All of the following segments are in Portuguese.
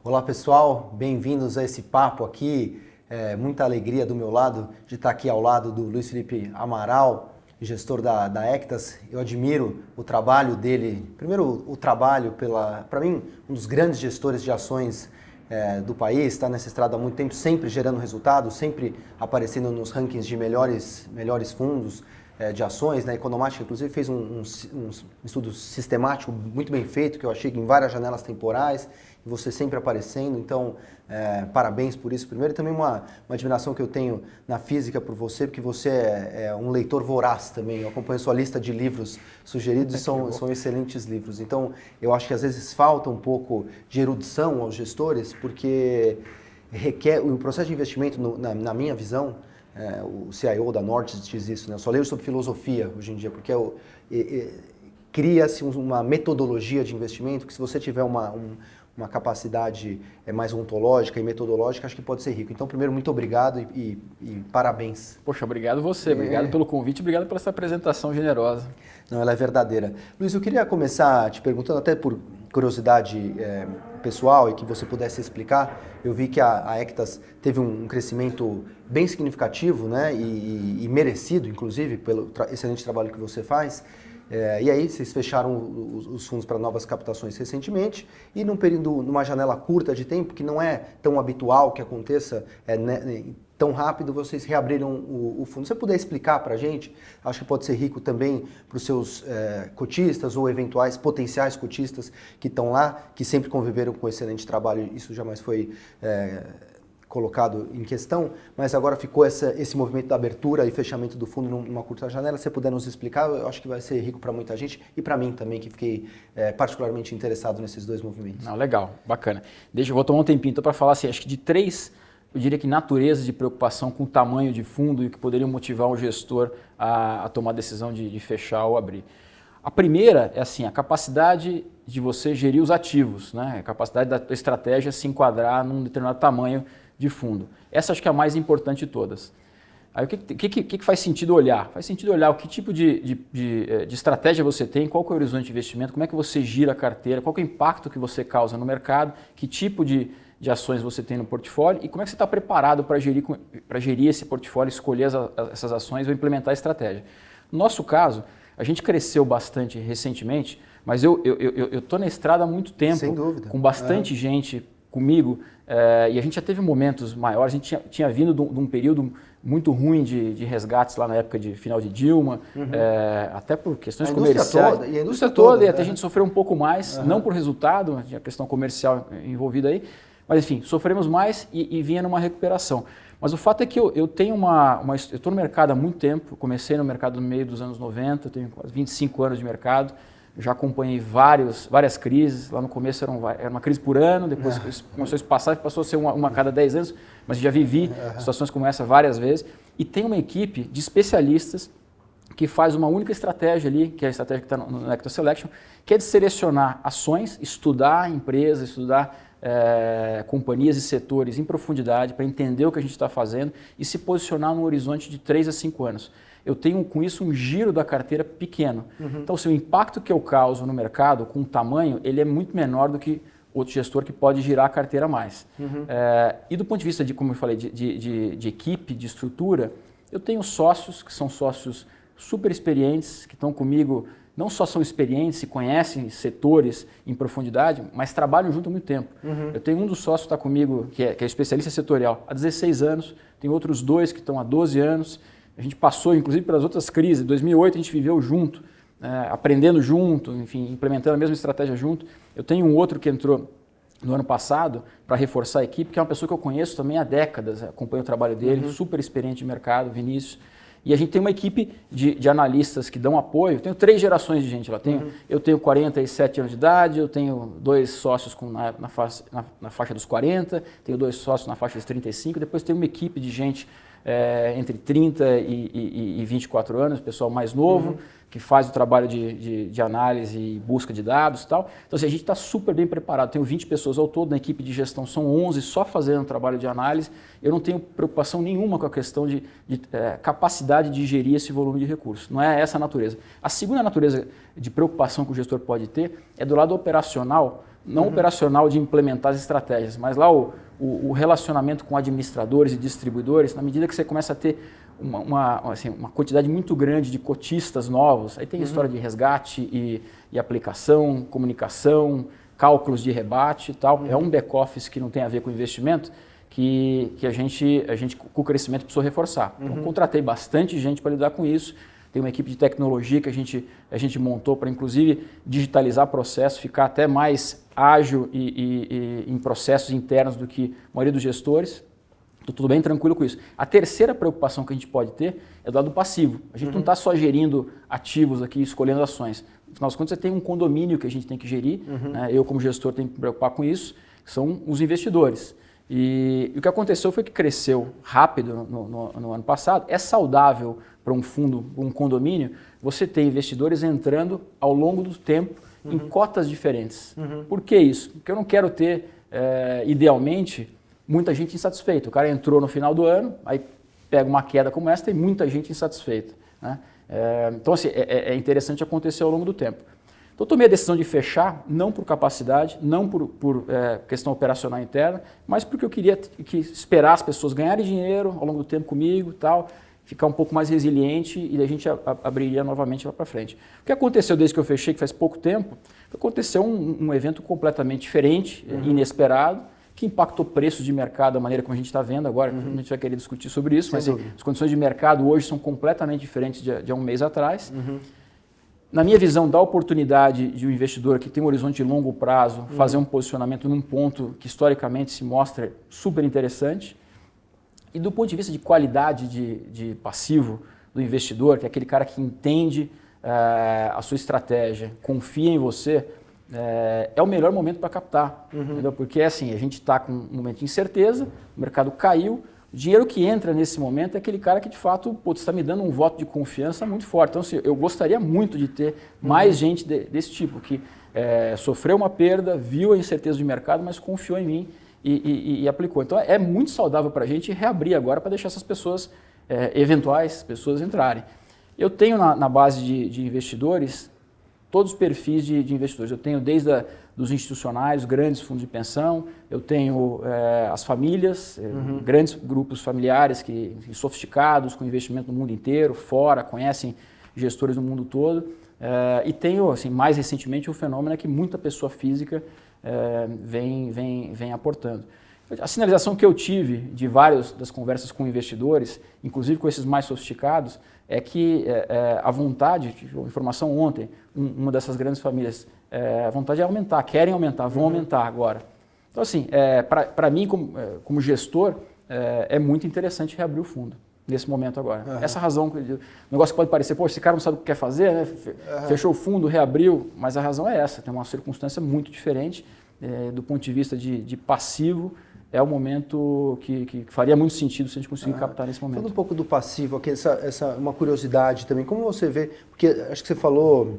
Olá pessoal, bem-vindos a esse papo aqui. Muita alegria do meu lado de estar aqui ao lado do Luiz Felipe Amaral, gestor da Ectas. Eu admiro o trabalho dele. Primeiro, o trabalho para mim, um dos grandes gestores de ações do país, está nessa estrada há muito tempo, sempre gerando resultados, sempre aparecendo nos rankings de melhores fundos de ações. Na Economática, inclusive, fez um estudo sistemático muito bem feito, que eu achei que em várias janelas temporais, e você sempre aparecendo. Então, parabéns por isso primeiro. E também uma admiração que eu tenho na física por você, porque você é um leitor voraz também. Eu acompanho sua lista de livros sugeridos e são excelentes livros. Então, eu acho que às vezes falta um pouco de erudição aos gestores, porque requer o processo de investimento, na minha visão, o CIO da Norte diz isso, né? Eu só leio sobre filosofia hoje em dia, porque cria-se uma metodologia de investimento que, se você tiver uma capacidade mais ontológica e metodológica, acho que pode ser rico. Então, primeiro, muito obrigado e parabéns. Poxa, obrigado você, obrigado pelo convite, obrigado pela essa apresentação generosa. Não, ela é verdadeira. Luiz, eu queria começar te perguntando, até por curiosidade pessoal, e que você pudesse explicar. Eu vi que a Ectas teve um crescimento bem significativo, né, e merecido, inclusive, pelo excelente trabalho que você faz. E aí vocês fecharam os fundos para novas captações recentemente, e numa janela curta de tempo, que não é tão habitual que aconteça tão rápido, vocês reabriram o fundo. Se você puder explicar para a gente, acho que pode ser rico também para os seus cotistas ou eventuais potenciais cotistas que estão lá, que sempre conviveram com excelente trabalho. Isso jamais foi colocado em questão, mas agora ficou esse movimento da abertura e fechamento do fundo numa curta janela. Se você puder nos explicar, eu acho que vai ser rico para muita gente e para mim também, que fiquei particularmente interessado nesses dois movimentos. Não, legal, bacana. Eu vou tomar um tempinho então para falar assim, acho que de três, eu diria que naturezas de preocupação com o tamanho de fundo e que poderiam motivar um gestor a tomar a decisão de fechar ou abrir. A primeira é assim, a capacidade de você gerir os ativos, né? A capacidade da estratégia se enquadrar num determinado tamanho de fundo. Essa acho que é a mais importante de todas. Aí o que faz sentido olhar? Faz sentido olhar o que tipo de estratégia você tem, qual que é o horizonte de investimento, como é que você gira a carteira, qual que é o impacto que você causa no mercado, que tipo de ações você tem no portfólio e como é que você está preparado para gerir esse portfólio, escolher essas ações ou implementar a estratégia. No nosso caso, a gente cresceu bastante recentemente, mas eu estou na estrada há muito tempo, sem dúvida, com bastante gente comigo, e a gente já teve momentos maiores. A gente tinha vindo de um período muito ruim de resgates lá na época de final de Dilma, até por questões comerciais. A indústria toda, e até a gente sofreu um pouco mais, não por resultado, tinha questão comercial envolvida aí, mas enfim, sofremos mais e vinha numa recuperação. Mas o fato é que eu tenho eu estou no mercado há muito tempo, comecei no mercado no meio dos anos 90, tenho quase 25 anos de mercado, já acompanhei várias crises. Lá no começo era uma crise por ano, depois começou a passar, passou a ser uma a cada 10 anos, mas já vivi situações como essa várias vezes. E tem uma equipe de especialistas que faz uma única estratégia ali, que é a estratégia que está no Ectas Selection, que é de selecionar ações, estudar empresas, estudar companhias e setores em profundidade para entender o que a gente está fazendo e se posicionar no horizonte de 3 a 5 anos. Eu tenho com isso um giro da carteira pequeno. Então, o impacto que eu causo no mercado com o tamanho, ele é muito menor do que outro gestor que pode girar a carteira mais. E do ponto de vista como eu falei, de equipe, de estrutura, eu tenho sócios que são sócios super experientes, que estão comigo, não só são experientes e conhecem setores em profundidade, mas trabalham junto há muito tempo. Eu tenho um dos sócios que está comigo, que é especialista setorial, há 16 anos, tem outros dois que estão há 12 anos. A gente passou, inclusive, pelas outras crises. Em 2008, a gente viveu junto, aprendendo junto, enfim, implementando a mesma estratégia junto. Eu tenho um outro que entrou no ano passado para reforçar a equipe, que é uma pessoa que eu conheço também há décadas, acompanho o trabalho dele, super experiente de mercado, Vinícius. E a gente tem uma equipe de analistas que dão apoio. Eu tenho 3 gerações de gente lá. Eu tenho 47 anos de idade, eu tenho 2 sócios na faixa dos 40, tenho 2 sócios na faixa dos 35, depois tem uma equipe de gente entre 30 e 24 anos, pessoal mais novo, que faz o trabalho de análise e busca de dados e tal. Então, assim, a gente está super bem preparado. Tenho 20 pessoas ao todo, na equipe de gestão são 11 só fazendo trabalho de análise. Eu não tenho preocupação nenhuma com a questão de capacidade de gerir esse volume de recursos. Não é essa a natureza. A segunda natureza de preocupação que o gestor pode ter é do lado operacional, não operacional de implementar as estratégias, mas lá o relacionamento com administradores e distribuidores, na medida que você começa a ter uma quantidade muito grande de cotistas novos, aí tem a história de resgate e aplicação, comunicação, cálculos de rebate e tal. É um back-office que não tem a ver com investimento, que a gente, com o crescimento, precisou reforçar. Então, contratei bastante gente para lidar com isso. Tem uma equipe de tecnologia que a gente montou para, inclusive, digitalizar processo, ficar até mais ágil e em processos internos do que a maioria dos gestores. Estou tudo bem tranquilo com isso. A terceira preocupação que a gente pode ter é do lado passivo. A gente não está só gerindo ativos aqui, escolhendo ações. No final das contas, você tem um condomínio que a gente tem que gerir. Né? Eu, como gestor, tenho que me preocupar com isso, que são os investidores. E o que aconteceu foi que cresceu rápido no ano passado. É saudável para um fundo, um condomínio, você ter investidores entrando ao longo do tempo em cotas diferentes. Por que isso? Porque eu não quero ter, idealmente, muita gente insatisfeita. O cara entrou no final do ano, aí pega uma queda como essa, tem muita gente insatisfeita. Né? Então, assim, é interessante acontecer ao longo do tempo. Então, eu tomei a decisão de fechar, não por capacidade, não por questão operacional interna, mas porque eu queria esperar as pessoas ganharem dinheiro ao longo do tempo comigo e tal, ficar um pouco mais resiliente e a gente abriria novamente lá para frente. O que aconteceu desde que eu fechei, que faz pouco tempo, aconteceu um evento completamente diferente, inesperado, que impactou preços de mercado da maneira como a gente está vendo agora. A gente vai querer discutir sobre isso, mas as condições de mercado hoje são completamente diferentes de há um mês atrás. Na minha visão, dá oportunidade de um investidor que tem um horizonte de longo prazo fazer um posicionamento num ponto que historicamente se mostra super interessante. E do ponto de vista de qualidade de passivo do investidor, que é aquele cara que entende a sua estratégia, confia em você, é o melhor momento para captar. Entendeu? Porque assim, a gente está com um momento de incerteza, o mercado caiu, o dinheiro que entra nesse momento é aquele cara que de fato está me dando um voto de confiança muito forte. Então assim, eu gostaria muito de ter mais gente desse tipo, que sofreu uma perda, viu a incerteza de mercado, mas confiou em mim e aplicou. Então é muito saudável para a gente reabrir agora para deixar essas pessoas, eventuais pessoas entrarem. Eu tenho na base de investidores todos os perfis de investidores. Eu tenho desde dos institucionais, grandes fundos de pensão, eu tenho as famílias, grandes grupos familiares sofisticados, com investimento no mundo inteiro, fora, conhecem gestores do mundo todo. E tenho, assim, mais recentemente, o fenômeno é que muita pessoa física vem aportando. A sinalização que eu tive de várias das conversas com investidores, inclusive com esses mais sofisticados, é que a vontade, informação ontem, uma dessas grandes famílias, a vontade é aumentar, querem aumentar, vão aumentar agora. Então, assim, para mim, como gestor, é muito interessante reabrir o fundo nesse momento agora. Essa razão, o negócio que pode parecer, pô, esse cara não sabe o que quer fazer, né? Fechou o fundo, reabriu, mas a razão é essa, tem uma circunstância muito diferente do ponto de vista de passivo. É o momento que faria muito sentido se a gente conseguir captar nesse momento. Falando um pouco do passivo aqui, uma curiosidade também, como você vê, porque acho que você falou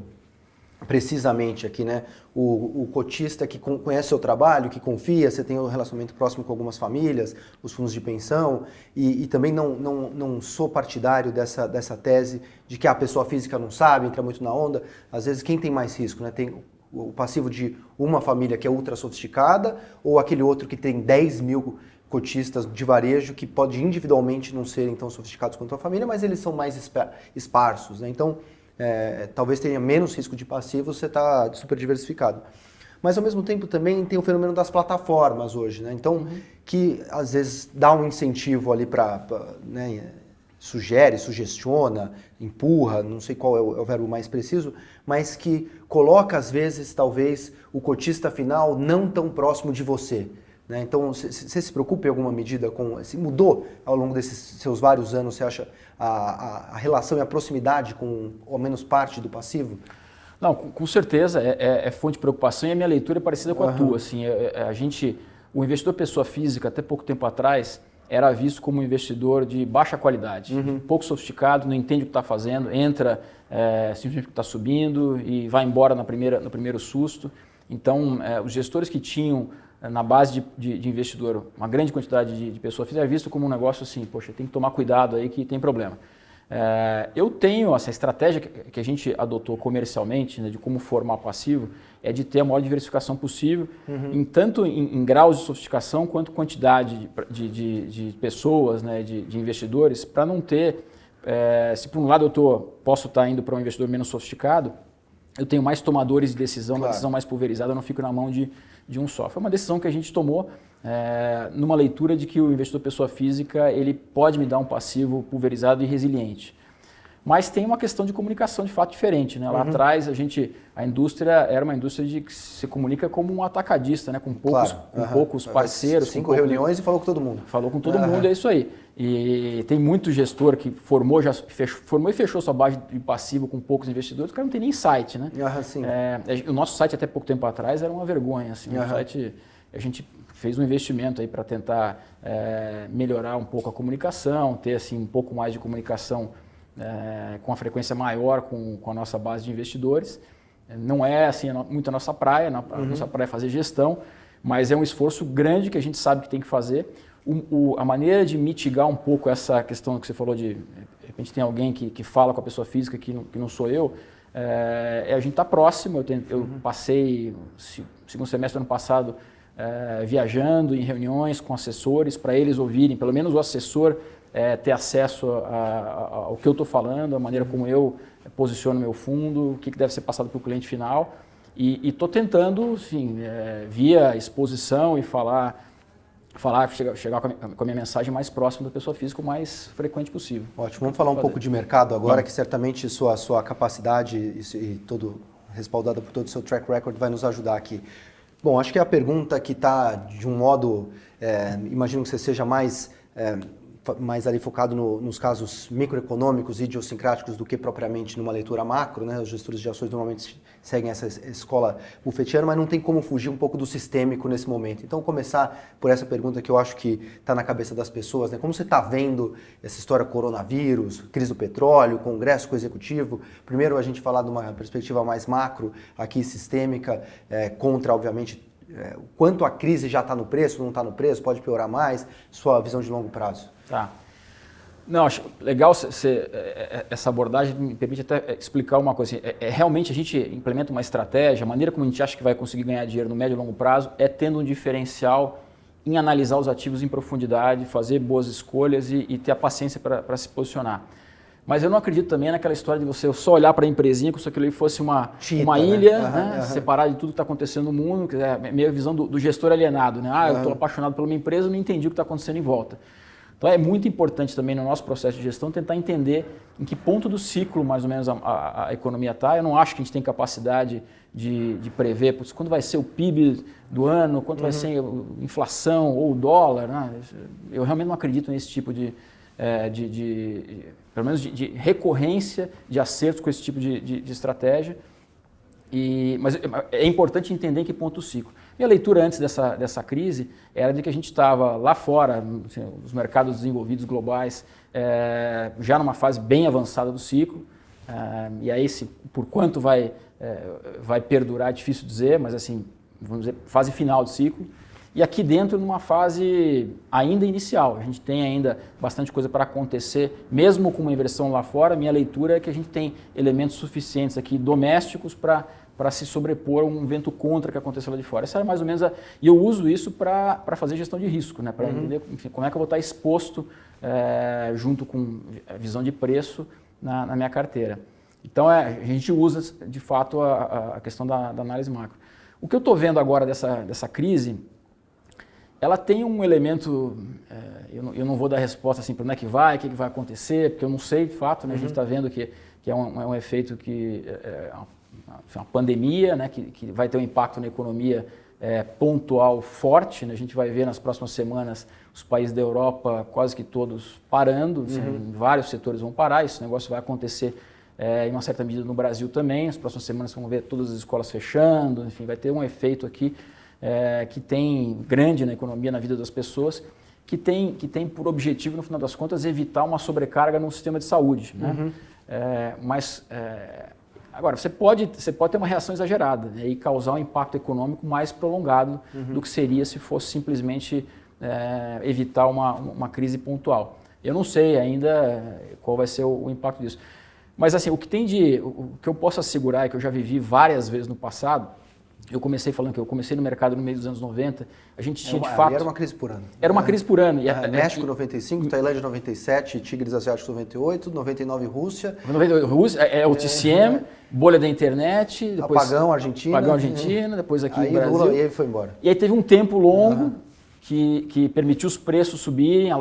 precisamente aqui, né? O cotista que conhece o seu trabalho, que confia, você tem um relacionamento próximo com algumas famílias, os fundos de pensão, e também não sou partidário dessa tese de que a pessoa física não sabe, entra muito na onda. Às vezes quem tem mais risco, né? Tem o passivo de uma família que é ultra sofisticada ou aquele outro que tem 10 mil cotistas de varejo que pode individualmente não serem tão sofisticados quanto a família, mas eles são mais esparsos, né? Então, talvez tenha menos risco de passivo, você está super diversificado. Mas, ao mesmo tempo, também tem o fenômeno das plataformas hoje, né? Então, que às vezes dá um incentivo ali para... né, sugestiona, empurra, não sei qual é o verbo mais preciso, mas que coloca, às vezes, talvez, o cotista final não tão próximo de você. Né? Então, você se preocupa em alguma medida com... Assim, mudou ao longo desses seus vários anos, você acha, a relação e a proximidade com, ao menos, parte do passivo? Não, com certeza é fonte de preocupação e a minha leitura é parecida com a tua. Assim, o investidor pessoa física, até pouco tempo atrás, era visto como um investidor de baixa qualidade, pouco sofisticado, não entende o que está fazendo, entra simplesmente porque está subindo e vai embora no primeiro susto. Então, os gestores que tinham na base de investidor uma grande quantidade de pessoa física era visto como um negócio assim, poxa, tem que tomar cuidado aí que tem problema. Eu tenho essa estratégia que a gente adotou comercialmente, né, de como formar passivo, é de ter a maior diversificação possível, tanto em graus de sofisticação quanto quantidade de pessoas, né, de investidores, para não ter, se por um lado posso estar indo para um investidor menos sofisticado, eu tenho mais tomadores de decisão, uma decisão mais pulverizada, eu não fico na mão de um só. Foi uma decisão que a gente tomou numa leitura de que o investidor pessoa física ele pode me dar um passivo pulverizado e resiliente. Mas tem uma questão de comunicação de fato diferente, né? Lá atrás a indústria era uma indústria de que se comunica como um atacadista, né? Com poucos parceiros. 5 reuniões e falou com todo mundo. Falou com todo mundo, é isso aí. E tem muito gestor que formou e fechou sua base de passivo com poucos investidores, o cara não tem nem site, né? O nosso site até pouco tempo atrás era uma vergonha, assim, o site, a gente fez um investimento aí para tentar melhorar um pouco a comunicação, ter assim um pouco mais de comunicação com a frequência maior com a nossa base de investidores. Não é assim muito a nossa praia, a nossa praia é fazer gestão, mas é um esforço grande que a gente sabe que tem que fazer. A maneira de mitigar um pouco essa questão que você falou de repente tem alguém que fala com a pessoa física que não sou eu, a gente estar próximo. Eu passei segundo semestre do ano passado viajando em reuniões com assessores para eles ouvirem, pelo menos o assessor ter acesso ao que eu estou falando, a maneira como eu posiciono meu fundo, o que deve ser passado para o cliente final. E estou tentando, assim, via exposição e chegar com a minha mensagem mais próxima da pessoa física o mais frequente possível. Ótimo. Vamos falar um pouco de mercado agora, que certamente sua capacidade e respaldada por todo o seu track record vai nos ajudar aqui. Bom, acho que a pergunta que está de um modo, imagino que você seja mais ali focado nos casos microeconômicos e idiosincráticos do que propriamente numa leitura macro, né? Os gestores de ações normalmente seguem essa escola buffetiana, mas não tem como fugir um pouco do sistêmico nesse momento. Então, começar por essa pergunta que eu acho que está na cabeça das pessoas, né? Como você está vendo essa história coronavírus, crise do petróleo, congresso com o executivo? Primeiro, a gente falar de uma perspectiva mais macro, aqui sistêmica, contra, obviamente, o quanto a crise já está no preço, não está no preço, pode piorar mais, sua visão de longo prazo. Tá. Não, acho legal essa abordagem, me permite até explicar uma coisa. Assim, realmente a gente implementa uma estratégia, a maneira como a gente acha que vai conseguir ganhar dinheiro no médio e longo prazo é tendo um diferencial em analisar os ativos em profundidade, fazer boas escolhas e ter a paciência para se posicionar. Mas eu não acredito também naquela história de você só olhar para a empresinha como se aquilo fosse uma ilha, né? Separada de tudo que está acontecendo no mundo, que é meio a visão do gestor alienado, né? Eu estou apaixonado por uma empresa, não entendi o que está acontecendo em volta. Então é muito importante também no nosso processo de gestão tentar entender em que ponto do ciclo mais ou menos a economia está. Eu não acho que a gente tem capacidade de prever quando vai ser o PIB do ano, quanto vai ser a inflação ou o dólar, né? Eu realmente não acredito nesse tipo pelo menos de recorrência de acertos com esse tipo de estratégia. Mas é importante entender em que ponto do ciclo. Minha leitura antes dessa crise era de que a gente estava lá fora, assim, os mercados desenvolvidos globais, já numa fase bem avançada do ciclo. E aí, por quanto vai perdurar, é difícil dizer, mas assim, vamos dizer, fase final do ciclo. E aqui dentro, numa fase ainda inicial. A gente tem ainda bastante coisa para acontecer, mesmo com uma inversão lá fora. Minha leitura é que a gente tem elementos suficientes aqui domésticos para se sobrepor a um vento contra que aconteceu lá de fora. Essa era mais ou menos e eu uso isso para fazer gestão de risco, né? Para entender, enfim, como é que eu vou estar exposto junto com a visão de preço na minha carteira. Então, a gente usa, de fato, a questão da análise macro. O que eu estou vendo agora dessa crise, ela tem um elemento, eu não vou dar resposta assim para onde é que vai, o que vai acontecer, porque eu não sei de fato, né? A gente está vendo que é um efeito que uma pandemia, né? que vai ter um impacto na economia pontual forte, né? A gente vai ver nas próximas semanas os países da Europa quase que todos parando, assim, vários setores vão parar, esse negócio vai acontecer em uma certa medida no Brasil também, as próximas semanas vão ver todas as escolas fechando, enfim, vai ter um efeito aqui que tem grande na economia, na vida das pessoas, que tem por objetivo, no final das contas, evitar uma sobrecarga no sistema de saúde. Né? Agora, você pode ter uma reação exagerada, né, e causar um impacto econômico mais prolongado do que seria se fosse simplesmente evitar uma crise pontual. Eu não sei ainda qual vai ser o impacto disso. Mas assim, o que eu posso assegurar é que eu já vivi várias vezes no passado. Eu comecei falando que eu comecei no mercado no meio dos anos 90, a gente tinha de fato... Era uma crise por ano. Era uma crise por ano. México 95, Tailândia 97, Tigres Asiáticos 98, 99 Rússia. 99 Rússia, o TCM, bolha da internet, depois... Apagão Argentina. Depois aqui aí no Brasil. Lula, e aí foi embora. E aí teve um tempo longo que permitiu os preços subirem,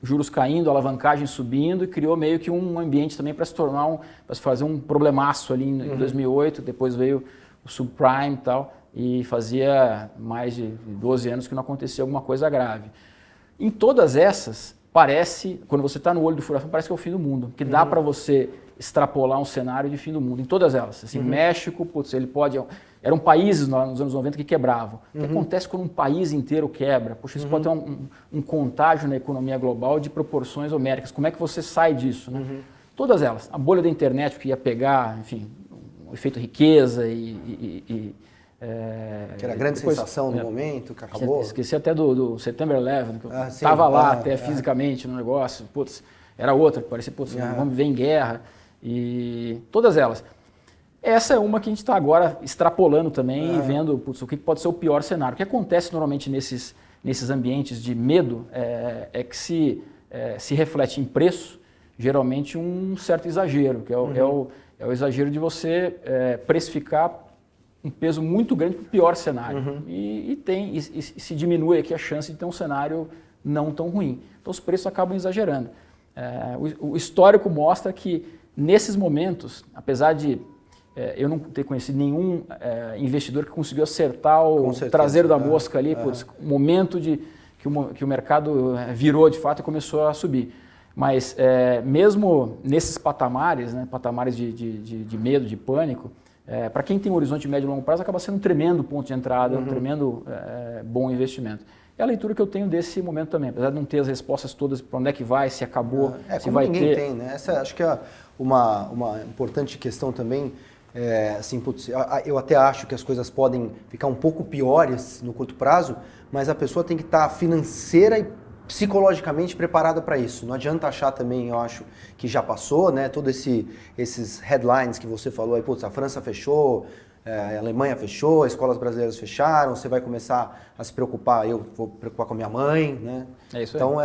juros caindo, alavancagem subindo e criou meio que um ambiente também para se tornar para se fazer um problemaço ali em 2008, depois veio o subprime e tal, e fazia mais de 12 anos que não acontecia alguma coisa grave. Em todas essas, parece, quando você está no olho do furacão, parece que é o fim do mundo, que dá para você extrapolar um cenário de fim do mundo, em todas elas. Assim, México, putz, ele pode... Eram países nos anos 90 que quebravam. O que acontece quando um país inteiro quebra? Puxa, isso pode ter um contágio na economia global de proporções homéricas. Como é que você sai disso? Né? Todas elas. A bolha da internet, que ia pegar, enfim, o efeito riqueza que era a grande sensação no momento, que acabou. Esqueci até do September 11, que eu estava lá até fisicamente no negócio. Putz, era outra, que parecia, putz, vamos viver em guerra. E todas elas. Essa é uma que a gente está agora extrapolando também e vendo putz, o que pode ser o pior cenário. O que acontece normalmente nesses ambientes de medo é que se reflete em preço, geralmente um certo exagero, que é o exagero de você precificar um peso muito grande para o pior cenário. E se diminui aqui a chance de ter um cenário não tão ruim. Então os preços acabam exagerando. O histórico mostra que nesses momentos, apesar de eu não ter conhecido nenhum investidor que conseguiu acertar o traseiro da mosca ali, o momento que o mercado virou de fato e começou a subir. Mas mesmo nesses patamares, né, patamares de medo, de pânico, para quem tem um horizonte médio e longo prazo, acaba sendo um tremendo ponto de entrada, um tremendo bom investimento. É a leitura que eu tenho desse momento também, apesar de não ter as respostas todas para onde é que vai, se acabou, se vai ter. Ninguém tem, né? Essa acho que é uma importante questão também. Assim, putz, eu até acho que as coisas podem ficar um pouco piores no curto prazo, mas a pessoa tem que estar financeira e psicologicamente preparada para isso. Não adianta achar também, eu acho, que já passou, né? Todos esses headlines que você falou aí, putz, a França fechou, a Alemanha fechou, as escolas brasileiras fecharam, você vai começar a se preocupar, eu vou preocupar com a minha mãe, né? É isso aí. Então,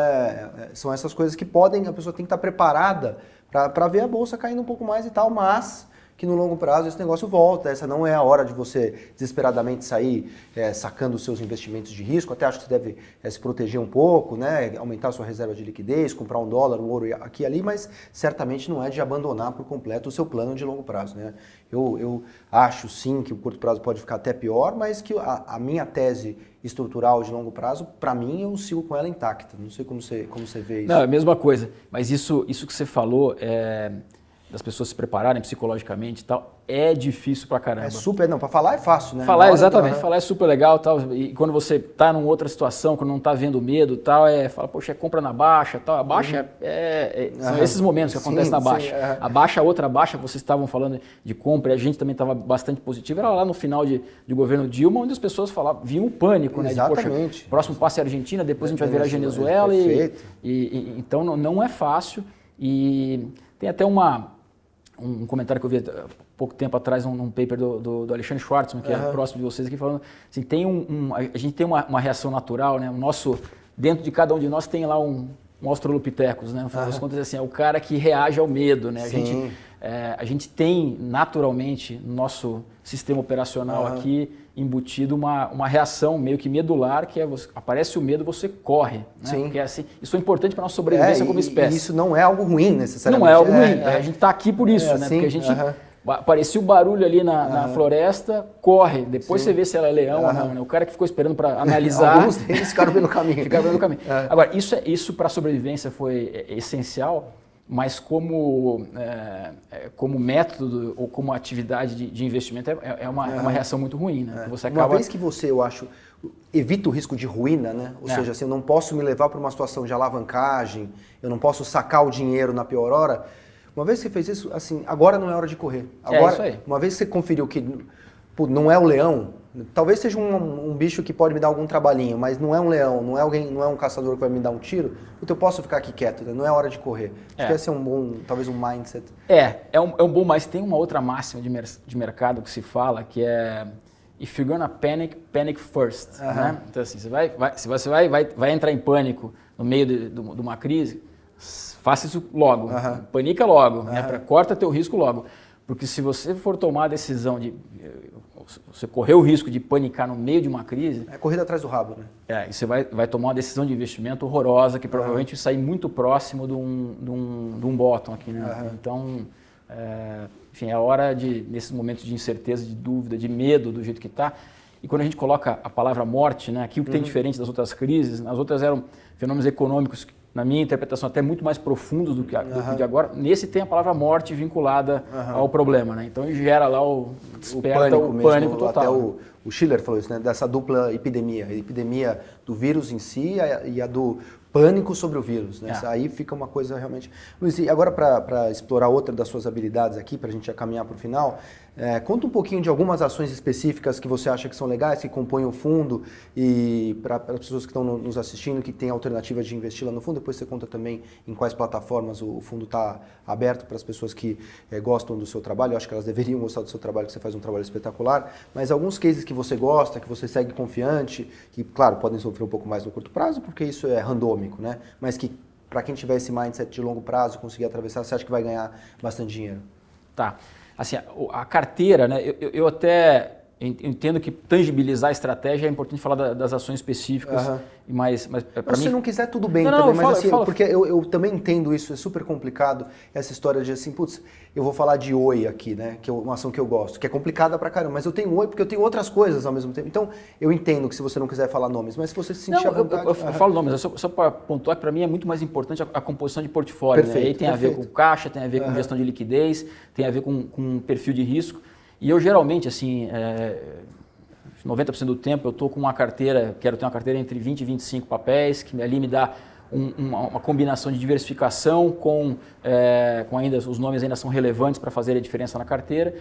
são essas coisas que a pessoa tem que estar preparada para ver a bolsa caindo um pouco mais e tal, mas que no longo prazo esse negócio volta. Essa não é a hora de você desesperadamente sair sacando os seus investimentos de risco. Até acho que você deve se proteger um pouco, né? Aumentar a sua reserva de liquidez, comprar $1, um ouro aqui e ali, mas certamente não é de abandonar por completo o seu plano de longo prazo, né? Eu acho sim que o curto prazo pode ficar até pior, mas que a minha tese estrutural de longo prazo, para mim, eu sigo com ela intacta. Não sei como você vê isso. Não, é a mesma coisa. Mas isso que você falou das pessoas se prepararem psicologicamente e tal, é difícil pra caramba. É super, não, para falar é fácil, né? Falar, exatamente, falar é super legal tal, e quando você tá numa outra situação, quando não tá vendo medo e tal, fala, poxa, compra na baixa tal, a baixa são esses momentos que acontecem na baixa. A baixa, a outra baixa, vocês estavam falando de compra, e a gente também estava bastante positivo, era lá no final de governo Dilma, onde as pessoas falavam, vinha um pânico, né? Exatamente. De, poxa, próximo passo é a Argentina, depois a gente vai ver a Venezuela, então não é fácil, e tem até um comentário que eu vi há pouco tempo atrás num paper do Alexandre Schwartzman, que é próximo de vocês aqui, falando assim, a gente tem uma reação natural, né? Dentro de cada um de nós tem lá um Australopithecus, né? No final das contas, assim, é o cara que reage ao medo, né? A gente tem naturalmente no nosso sistema operacional aqui embutido uma reação meio que medular, que aparece o medo, você corre. Né? Sim. Porque, assim, isso é importante para a nossa sobrevivência como espécie. E isso não é algo ruim, necessariamente. Não é algo ruim. A gente está aqui por isso, né? Assim, porque a gente... Aparecia o barulho ali na floresta, corre. Depois você vê se ela é leão ou não. Né? O cara que ficou esperando para analisar... Alguns deles ficaram vendo o caminho. Agora, isso para a sobrevivência foi essencial, mas como método ou como atividade de investimento é uma reação muito ruim. Né? Você acaba... Uma vez que você, eu acho, evita o risco de ruína, né? Ou seja, assim, eu não posso me levar para uma situação de alavancagem, eu não posso sacar o dinheiro na pior hora... Uma vez que você fez isso, assim, agora não é hora de correr. Agora, isso aí. Uma vez que você conferiu que não é o leão, talvez seja um bicho que pode me dar algum trabalhinho, mas não é um leão, não é um caçador que vai me dar um tiro, então eu posso ficar aqui quieto, né? Não é hora de correr. Acho que esse é talvez um mindset. É um bom, mas tem uma outra máxima de mercado que se fala, que é if you're gonna panic, panic first. Né? Então assim, se você vai entrar em pânico no meio de uma crise, faça isso logo, panica logo, né? Corta teu risco logo. Porque se você for tomar a decisão você correr o risco de panicar no meio de uma crise... É corrida atrás do rabo, né? E você vai tomar uma decisão de investimento horrorosa, que provavelmente vai sair muito próximo de um bottom aqui, né? Então, enfim, é hora nesses momentos de incerteza, de dúvida, de medo do jeito que está. E quando a gente coloca a palavra morte, né? Aqui o que tem diferente das outras crises, as outras eram fenômenos econômicos, na minha interpretação, até muito mais profundos do que de agora. Nesse tem a palavra morte vinculada ao problema, né? Então gera lá o pânico total. Até o Schiller falou isso, né? Dessa dupla epidemia. A epidemia do vírus em si e a do pânico sobre o vírus, né? Aí fica uma coisa realmente... Luiz, e agora para explorar outra das suas habilidades aqui, para a gente já caminhar para o final, conta um pouquinho de algumas ações específicas que você acha que são legais, que compõem o fundo, e para as pessoas que estão nos assistindo, que têm alternativas de investir lá no fundo, depois você conta também em quais plataformas o fundo está aberto para as pessoas que gostam do seu trabalho. Eu acho que elas deveriam gostar do seu trabalho, que você faz um trabalho espetacular, mas alguns cases que você gosta, que você segue confiante, que, claro, podem sofrer um pouco mais no curto prazo, porque isso é randômico, né? Mas que, para quem tiver esse mindset de longo prazo, conseguir atravessar, você acha que vai ganhar bastante dinheiro? Tá. Assim, a carteira, né? Eu até entendo que tangibilizar a estratégia é importante falar das ações específicas, mas para mim... Se não quiser, tudo bem também, mas assim, porque eu também entendo isso, é super complicado, essa história de assim, putz, eu vou falar de Oi aqui, né, que é uma ação que eu gosto, que é complicada pra caramba, mas eu tenho Oi porque eu tenho outras coisas ao mesmo tempo. Então, eu entendo que se você não quiser falar nomes, mas se você se sentir à vontade... Eu falo nomes, só para pontuar que para mim é muito mais importante a composição de portfólio. Perfeito, né? Aí tem a ver com caixa, tem a ver com gestão de liquidez, tem a ver com perfil de risco. E eu geralmente, assim, 90% do tempo eu estou com uma carteira, quero ter uma carteira entre 20 e 25 papéis, que ali me dá uma combinação de diversificação com ainda, os nomes ainda são relevantes para fazer a diferença na carteira,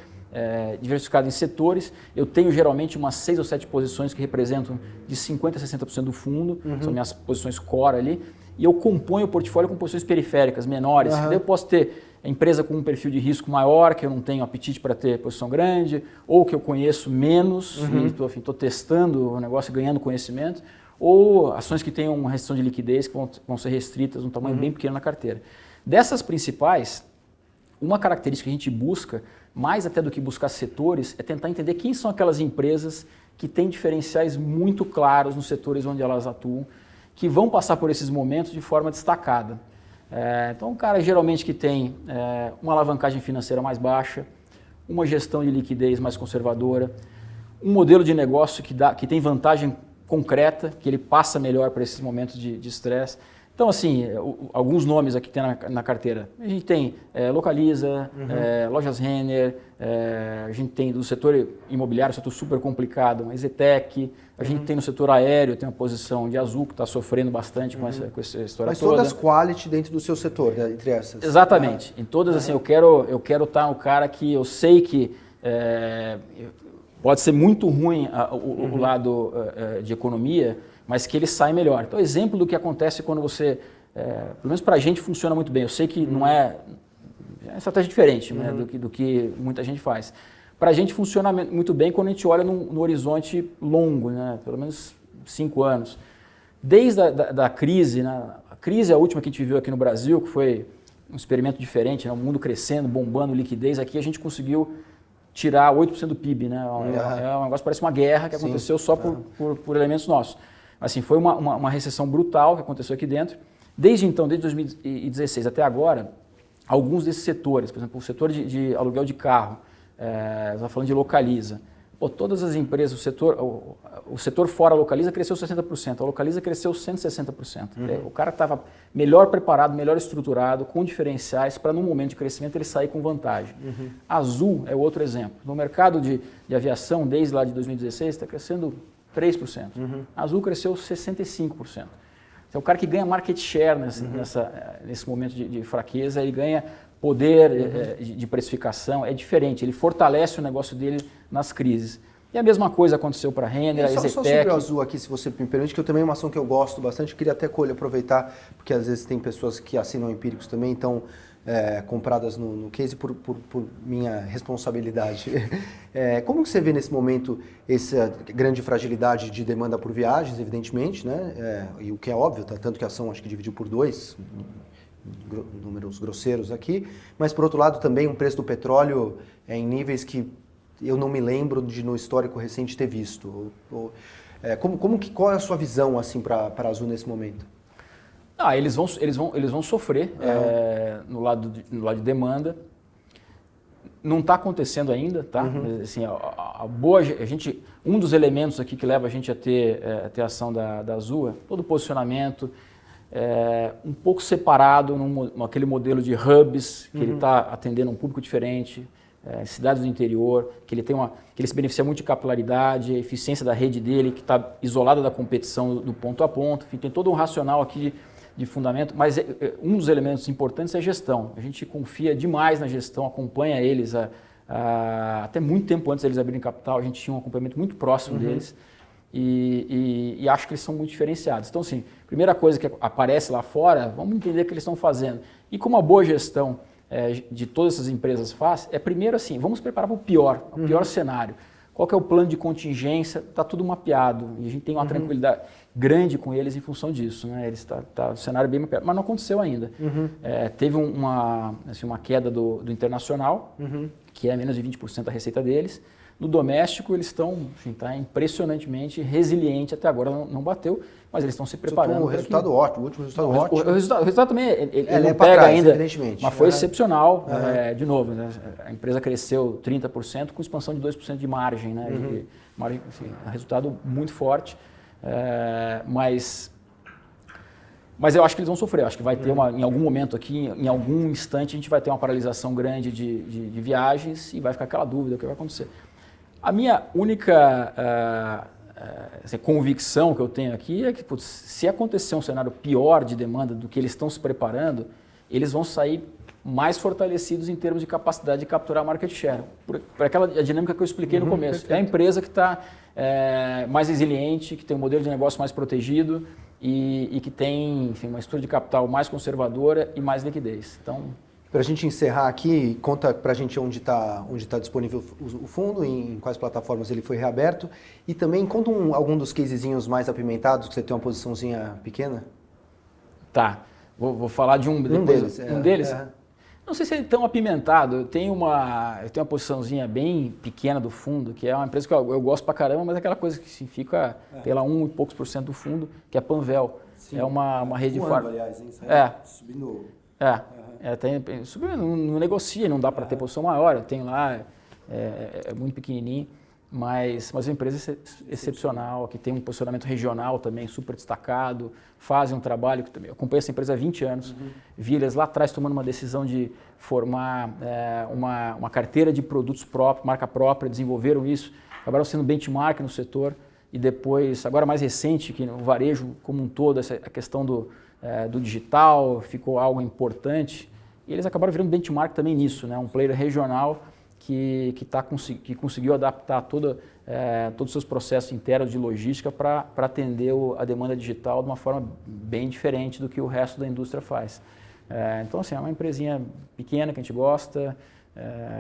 diversificado em setores. Eu tenho geralmente umas 6 ou 7 posições que representam de 50% a 60% do fundo, são minhas posições core ali, e eu componho o portfólio com posições periféricas, menores, daí eu posso ter empresa com um perfil de risco maior, que eu não tenho apetite para ter posição grande, ou que eu conheço menos, e estou testando o negócio e ganhando conhecimento, ou ações que tenham uma restrição de liquidez, que vão ser restritas, um tamanho bem pequeno na carteira. Dessas principais, uma característica que a gente busca, mais até do que buscar setores, é tentar entender quem são aquelas empresas que têm diferenciais muito claros nos setores onde elas atuam, que vão passar por esses momentos de forma destacada. Então, um cara geralmente que tem uma alavancagem financeira mais baixa, uma gestão de liquidez mais conservadora, um modelo de negócio que tem vantagem concreta, que ele passa melhor para esses momentos de estresse. Então, assim, alguns nomes aqui que tem na carteira. A gente tem Localiza, Lojas Renner, a gente tem do setor imobiliário, setor super complicado, a Zetec, a gente tem no setor aéreo, tem uma posição de Azul, que está sofrendo bastante com essa história mas toda. Mas todas quality dentro do seu setor, né, entre essas? Exatamente. Em todas, assim, eu quero estar um cara que eu sei que pode ser muito ruim o lado de economia, mas que ele sai melhor. Então, exemplo do que acontece quando você, pelo menos para a gente, funciona muito bem. Eu sei que não é uma estratégia diferente, né, do que muita gente faz. Para a gente funciona muito bem quando a gente olha no horizonte longo, né, pelo menos 5 anos. Desde a crise, né, a crise, a última que a gente viveu aqui no Brasil, que foi um experimento diferente, né, o mundo crescendo, bombando, liquidez, aqui a gente conseguiu tirar 8% do PIB. Né, é um negócio, parece uma guerra que aconteceu só por elementos nossos. Assim, foi uma recessão brutal que aconteceu aqui dentro. Desde então, desde 2016 até agora, alguns desses setores, por exemplo, o setor de aluguel de carro, estava falando de Localiza. Todas as empresas, o setor fora a Localiza cresceu 60%, a Localiza cresceu 160%. O cara estava melhor preparado, melhor estruturado, com diferenciais para, num momento de crescimento, ele sair com vantagem. Azul é outro exemplo. No mercado de aviação, desde lá de 2016, está crescendo 3%. Azul cresceu 65%. Então, o cara que ganha market share nesse momento de fraqueza, ele ganha poder de precificação, é diferente, ele fortalece o negócio dele nas crises. E a mesma coisa aconteceu para a Renner, a Só Ezetec. sobre o Azul aqui, se você me permite, que eu também é uma ação que eu gosto bastante, eu queria até aproveitar, porque às vezes tem pessoas que assinam empíricos também, então compradas no case por minha responsabilidade. Como que você vê nesse momento essa grande fragilidade de demanda por viagens, evidentemente, né? E o que é óbvio, tá? Tanto que a ação acho que dividiu por 2, números grosseiros aqui, mas por outro lado também um preço do petróleo em níveis que eu não me lembro de no histórico recente ter visto. Qual é a sua visão assim para a Azul nesse momento? Eles vão sofrer no lado de demanda. Não está acontecendo ainda, tá? Mas, assim, um dos elementos aqui que leva a gente a ter a ação da Azul é todo o posicionamento, um pouco separado naquele modelo de hubs, que ele está atendendo um público diferente, cidades do interior, que ele se beneficia muito de capilaridade, a eficiência da rede dele, que está isolada da competição do ponto a ponto. Enfim, tem todo um racional aqui de fundamento, mas um dos elementos importantes é a gestão. A gente confia demais na gestão, acompanha eles até muito tempo antes deles abrirem capital, a gente tinha um acompanhamento muito próximo deles e acho que eles são muito diferenciados. Então, assim, primeira coisa que aparece lá fora, vamos entender o que eles estão fazendo. E como uma boa gestão de todas essas empresas faz, primeiro assim, vamos preparar para o pior cenário. Qual que é o plano de contingência? Está tudo mapeado e a gente tem uma tranquilidade grande com eles em função disso. Né? O cenário bem mapeado, mas não aconteceu ainda. Teve uma queda do internacional, que é menos de 20% da receita deles. No doméstico, eles estão impressionantemente resiliente até agora, não bateu, mas eles estão se preparando. O resultado ótimo, o último resultado ótimo. O resultado também, ele não para pega trás, ainda, evidentemente. mas foi excepcional. De novo, né? A empresa cresceu 30% com expansão de 2% de margem. Né? Resultado muito forte, mas eu acho que eles vão sofrer. Eu acho que vai ter em algum momento aqui, em algum instante, a gente vai ter uma paralisação grande de viagens e vai ficar aquela dúvida, o que vai acontecer. A minha única convicção que eu tenho aqui é que se acontecer um cenário pior de demanda do que eles estão se preparando, eles vão sair mais fortalecidos em termos de capacidade de capturar market share. Por aquela dinâmica que eu expliquei no começo. Perfeito. É a empresa que está mais resiliente, que tem um modelo de negócio mais protegido e que tem uma estrutura de capital mais conservadora e mais liquidez. Então, para a gente encerrar aqui, conta para a gente onde tá disponível o fundo, em quais plataformas ele foi reaberto e também conta algum dos casezinhos mais apimentados, que você tem uma posiçãozinha pequena. Tá, vou falar de um deles. Um deles? Não sei se ele é tão apimentado, eu tenho uma posiçãozinha bem pequena do fundo, que é uma empresa que eu gosto pra caramba, mas é aquela coisa que fica pela 1 e poucos % do fundo, que é a Panvel. Sim. É uma rede de farm. Aliás, hein? Subindo. Não negocia, não dá para ter posição maior, eu tenho lá, é muito pequenininho, mas é uma empresa excepcional, que tem um posicionamento regional também super destacado, fazem um trabalho, que também, eu acompanho essa empresa há 20 anos, vi eles lá atrás tomando uma decisão de formar uma carteira de produtos próprios, marca própria, desenvolveram isso, acabaram sendo benchmark no setor e depois, agora mais recente, que no varejo como um todo, a questão do digital ficou algo importante e eles acabaram virando benchmark também nisso, né? Um player regional que conseguiu adaptar todos os seus processos internos de logística para atender a demanda digital de uma forma bem diferente do que o resto da indústria faz. Então, assim, é uma empresinha pequena que a gente gosta.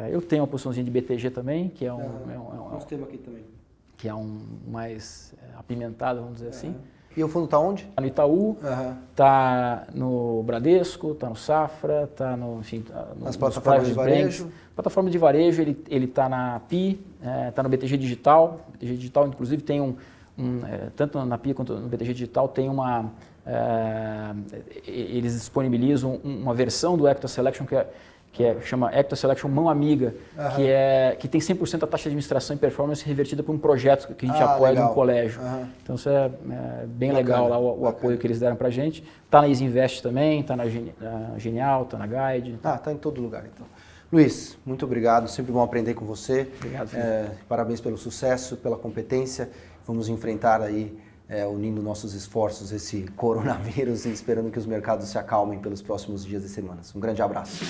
Eu tenho uma posiçãozinha de BTG também, que é nós temos aqui também. Que é um mais apimentado, vamos dizer assim. E o fundo está onde? Está no Itaú, está no Bradesco, está no Safra, está nas plataformas de varejo. Plataforma de varejo, ele está na PI, está no BTG Digital. O BTG Digital, inclusive, tem tanto na PI quanto no BTG Digital, tem eles disponibilizam uma versão do Equity Selection que chama Equity Selection Mão Amiga, que tem 100% da taxa de administração e performance revertida por um projeto que a gente apoia de um colégio. Então isso é bem legal lá o apoio que eles deram para a gente. Está na Easy Invest também, está na Genial, está na Guide. Está em todo lugar então. Luiz, muito obrigado, sempre bom aprender com você. Obrigado. Parabéns pelo sucesso, pela competência. Vamos enfrentar aí, unindo nossos esforços, esse coronavírus e esperando que os mercados se acalmem pelos próximos dias e semanas. Um grande abraço.